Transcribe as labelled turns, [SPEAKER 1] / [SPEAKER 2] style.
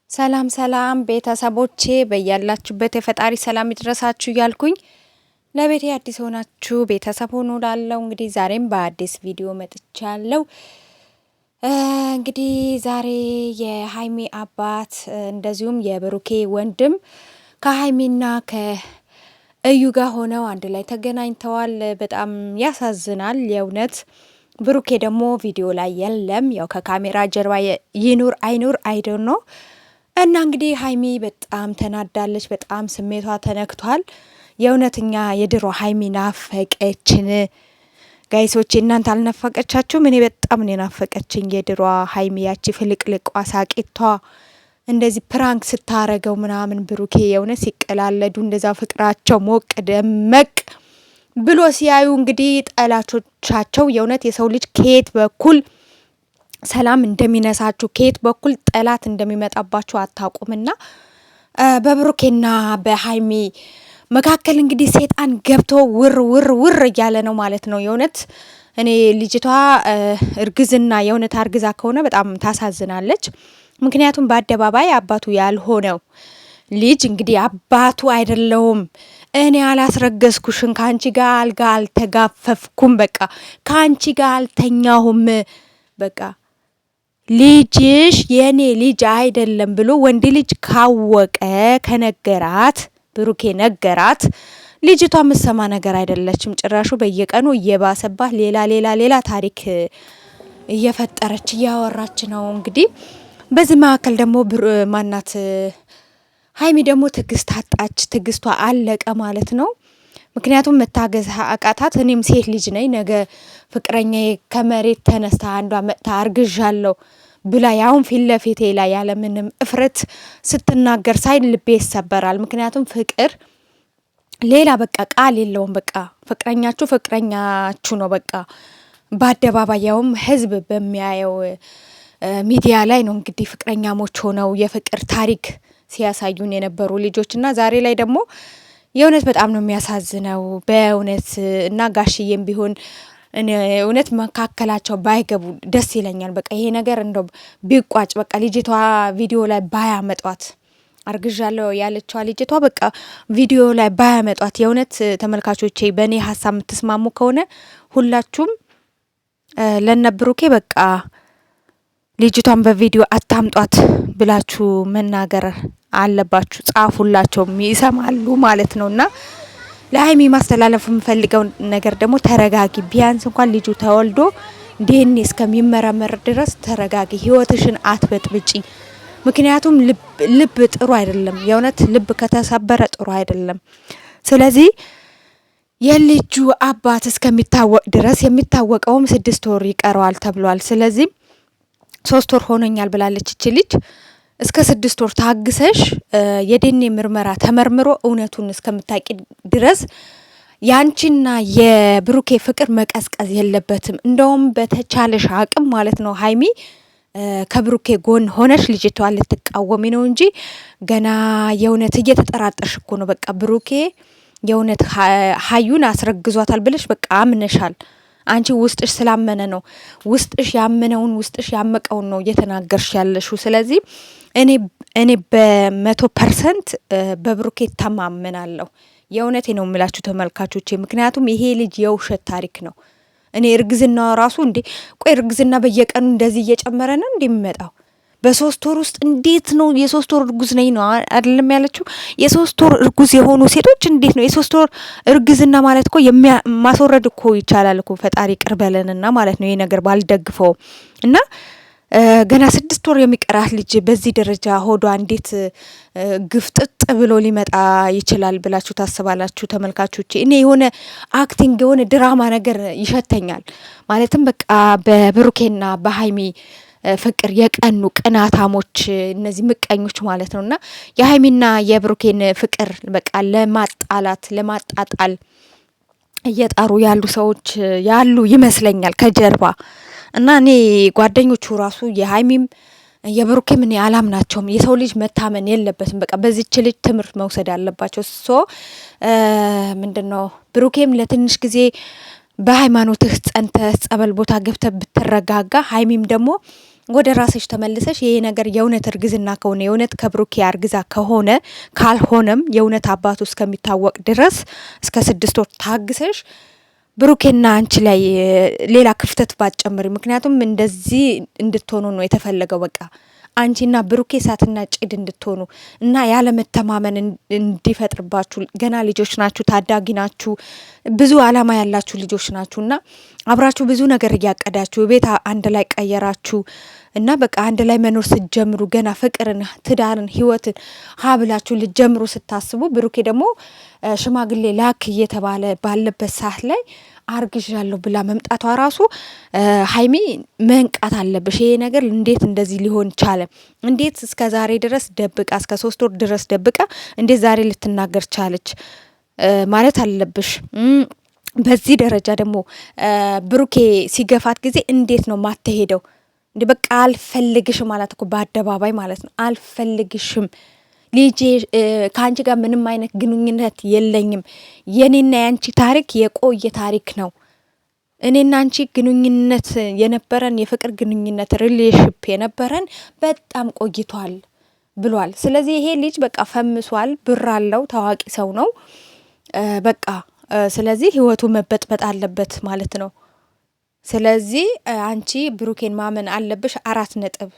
[SPEAKER 1] ሰላም ሰላም ቤተሰቦቼ በያላችሁበት የፈጣሪ ሰላም ይድረሳችሁ እያልኩኝ ለቤቴ አዲስ ሆናችሁ ቤተሰብ ሆኑ ላለው እንግዲህ ዛሬም በአዲስ ቪዲዮ መጥቻለሁ። እንግዲህ ዛሬ የሀይሚ አባት እንደዚሁም የብሩኬ ወንድም ከሀይሚና ከእዩ ጋር ሆነው አንድ ላይ ተገናኝተዋል። በጣም ያሳዝናል የእውነት። ብሩኬ ደግሞ ቪዲዮ ላይ የለም። ያው ከካሜራ ጀርባ ይኑር አይኑር አይዶን ነው። እና እንግዲህ ሀይሚ በጣም ተናዳለች። በጣም ስሜቷ ተነክቷል። የእውነተኛ የድሮ ሀይሚ ናፈቀችን። ጋይሶች እናንተ አልናፈቀቻችሁም? እኔ በጣም ነው ናፈቀችኝ የድሮ ሀይሚ፣ ያቺ ፍልቅልቋ ሳቂቷ እንደዚህ ፕራንክ ስታረገው ምናምን ብሩኬ የእውነት ሲቀላለዱ እንደዛ ፍቅራቸው ሞቅ ደመቅ ብሎ ሲያዩ እንግዲህ ጠላቾቻቸው የእውነት የሰው ልጅ ከየት በኩል ሰላም እንደሚነሳችሁ ከየት በኩል ጠላት እንደሚመጣባችሁ አታውቁምና በብሩኬና በሀይሚ መካከል እንግዲህ ሰይጣን ገብቶ ውር እያለ ነው ማለት ነው። የእውነት እኔ ልጅቷ እርግዝና የእውነት አርግዛ ከሆነ በጣም ታሳዝናለች። ምክንያቱም በአደባባይ አባቱ ያልሆነው ልጅ እንግዲህ አባቱ አይደለውም፣ እኔ አላስረገዝኩሽም፣ ከአንቺ ጋር አልጋ አልተጋፈፍኩም፣ በቃ ከአንቺ ጋር አልተኛሁም፣ በቃ ልጅሽ የኔ ልጅ አይደለም ብሎ ወንድ ልጅ ካወቀ ከነገራት፣ ብሩኬ ነገራት፣ ልጅቷ ምሰማ ነገር አይደለችም። ጭራሹ በየቀኑ እየባሰባት ሌላ ታሪክ እየፈጠረች እያወራች ነው። እንግዲህ በዚህ መካከል ደግሞ ማናት ሀይሚ ደግሞ ትዕግስት አጣች። ትዕግስቷ አለቀ ማለት ነው። ምክንያቱም መታገዝ አቃታት። እኔም ሴት ልጅ ነኝ፣ ነገ ፍቅረኛ ከመሬት ተነስታ አንዷ መጥታ አርግዣለሁ ብላ ያውን ፊት ለፊቴ ላይ ያለምንም እፍረት ስትናገር ሳይ ልቤ ይሰበራል። ምክንያቱም ፍቅር ሌላ በቃ ቃል የለውም። በቃ ፍቅረኛችሁ ነው። በቃ በአደባባይ ያውም ህዝብ በሚያየው ሚዲያ ላይ ነው እንግዲህ ፍቅረኛሞች ሆነው የፍቅር ታሪክ ሲያሳዩን የነበሩ ልጆች እና ዛሬ ላይ ደግሞ የእውነት በጣም ነው የሚያሳዝነው በእውነት። እና ጋሽዬም ቢሆን እውነት መካከላቸው ባይገቡ ደስ ይለኛል። በቃ ይሄ ነገር እንደው ቢቋጭ፣ በቃ ልጅቷ ቪዲዮ ላይ ባያመጧት፣ አርግዣለሁ ያለችዋ ልጅቷ በቃ ቪዲዮ ላይ ባያመጧት። የእውነት ተመልካቾቼ በእኔ ሀሳብ የምትስማሙ ከሆነ ሁላችሁም ለነብሩኬ በቃ ልጅቷን በቪዲዮ አታምጧት ብላችሁ መናገር አለባችሁ። ጻፉላቸው፣ ይሰማሉ ማለት ነውና ለሀይሚ ማስተላለፍ የምፈልገው ነገር ደግሞ ተረጋጊ። ቢያንስ እንኳን ልጁ ተወልዶ ዲኤንኤ እስከሚመረመር ድረስ ተረጋጊ። ህይወትሽን አትበጥብጪ። ምክንያቱም ልብ ጥሩ አይደለም። የእውነት ልብ ከተሰበረ ጥሩ አይደለም። ስለዚህ የልጁ አባት እስከሚታወቅ ድረስ የሚታወቀውም 6 ወር ይቀረዋል ተብሏል። ስለዚህ 3 ወር ሆኖኛል ብላለች እቺ ልጅ። እስከ 6 ወር ታግሰሽ የዲኤንኤ ምርመራ ተመርምሮ እውነቱን እስከምታቂ ድረስ ያንቺና የብሩኬ ፍቅር መቀዝቀዝ የለበትም። እንደውም በተቻለሽ አቅም ማለት ነው ሀይሚ ከብሩኬ ጎን ሆነሽ ልጅቷ ልትቃወሚ ነው እንጂ ገና የእውነት እየተጠራጠርሽ እኮ ነው። በቃ ብሩኬ የእውነት ሀዩን አስረግዟታል ብለሽ በቃ አምነሻል። አንቺ ውስጥሽ ስላመነ ነው። ውስጥሽ ያመነውን ውስጥሽ ያመቀውን ነው እየተናገርሽ ያለሽው። ስለዚህ እኔ በ100% በብሩኬ ተማመናለሁ። የእውነቴ ነው የምላችሁ ተመልካቾቼ። ምክንያቱም ይሄ ልጅ የውሸት ታሪክ ነው። እኔ እርግዝና ራሱ ቆይ እርግዝና በየቀኑ እንደዚህ እየጨመረ ነው እንደሚመጣው? በ3 ወር ውስጥ እንዴት ነው? የ3 ወር እርጉዝ ነኝ ነው አይደለም ያለችው? የ3 ወር እርጉዝ የሆኑ ሴቶች እንዴት ነው የ3 ወር እርግዝና ማለት እኮ ማስወረድ እኮ ይቻላል እኮ። ፈጣሪ ቅርበለንና ማለት ነው። ይሄ ነገር ባልደግፈው እና ገና 6 ወር የሚቀራት ልጅ በዚህ ደረጃ ሆዷ እንዴት ግፍጥጥ ብሎ ሊመጣ ይችላል ብላችሁ ታስባላችሁ ተመልካቾቼ? እኔ የሆነ አክቲንግ የሆነ ድራማ ነገር ይሸተኛል። ማለትም በቃ በብሩኬና በሀይሚ ፍቅር የቀኑ ቅናታሞች፣ እነዚህ ምቀኞች ማለት ነውና የሀይሚና የብሩኬን ፍቅር በቃ ለማጣላት ለማጣጣል እየጣሩ ያሉ ሰዎች ያሉ ይመስለኛል ከጀርባ። እና እኔ ጓደኞቹ ራሱ የሀይሚም የብሩኬም እኔ አላምናቸውም። የሰው ልጅ መታመን የለበትም። በቃ በዚች ልጅ ትምህርት መውሰድ አለባቸው። ምንድነው ብሩኬም ለትንሽ ጊዜ በሃይማኖትህ ጸንተህ ጸበል ቦታ ገብተህ ብትረጋጋ፣ ሀይሚም ደግሞ ወደ ራስሽ ተመልሰሽ ይሄ ነገር የእውነት እርግዝና ከሆነ የእውነት ከብሩኬ አርግዛ ከሆነ ካልሆነም የእውነት አባቱ እስከሚታወቅ ድረስ እስከ 6 ወር ታግሰሽ ብሩኬና አንቺ ላይ ሌላ ክፍተት ባትጨምሪ። ምክንያቱም እንደዚህ እንድትሆኑ ነው የተፈለገው። በቃ አንቺና ብሩኬ እሳትና ጭድ እንድትሆኑ እና ያለመተማመን እንዲፈጥርባችሁ። ገና ልጆች ናችሁ፣ ታዳጊ ናችሁ፣ ብዙ አላማ ያላችሁ ልጆች ናችሁ እና አብራችሁ ብዙ ነገር እያቀዳችሁ ቤት አንድ ላይ ቀየራችሁ እና በቃ አንድ ላይ መኖር ስትጀምሩ ገና ፍቅርን፣ ትዳርን፣ ህይወትን ሀብላችሁ ልትጀምሩ ስታስቡ ብሩኬ ደግሞ ሽማግሌ ላክ እየተባለ ባለበት ሰዓት ላይ አርግዣለሁ ብላ መምጣቷ ራሱ ሀይሚ መንቃት አለብሽ። ይሄ ነገር እንዴት እንደዚህ ሊሆን ቻለ? እንዴት እስከ ዛሬ ድረስ ደብቃ እስከ 3 ወር ድረስ ደብቃ እንዴት ዛሬ ልትናገር ቻለች ማለት አለብሽ። በዚህ ደረጃ ደግሞ ብሩኬ ሲገፋት ጊዜ እንዴት ነው ማትሄደው? እንዴ በቃ አልፈልግሽም ማለት እኮ በአደባባይ ማለት ነው። አልፈልግሽም ልጄ፣ ከአንቺ ጋር ምንም አይነት ግንኙነት የለኝም። የኔና የአንቺ ታሪክ የቆየ ታሪክ ነው። እኔና አንቺ ግንኙነት የነበረን የፍቅር ግንኙነት ሪሌሽፕ የነበረን በጣም ቆይቷል ብሏል። ስለዚህ ይሄ ልጅ በቃ ፈምሷል፣ ብር አለው፣ ታዋቂ ሰው ነው በቃ። ስለዚህ ህይወቱ መበጥበጥ አለበት ማለት ነው። ስለዚህ አንቺ ብሩኬን ማመን አለብሽ። 4 ነጥብ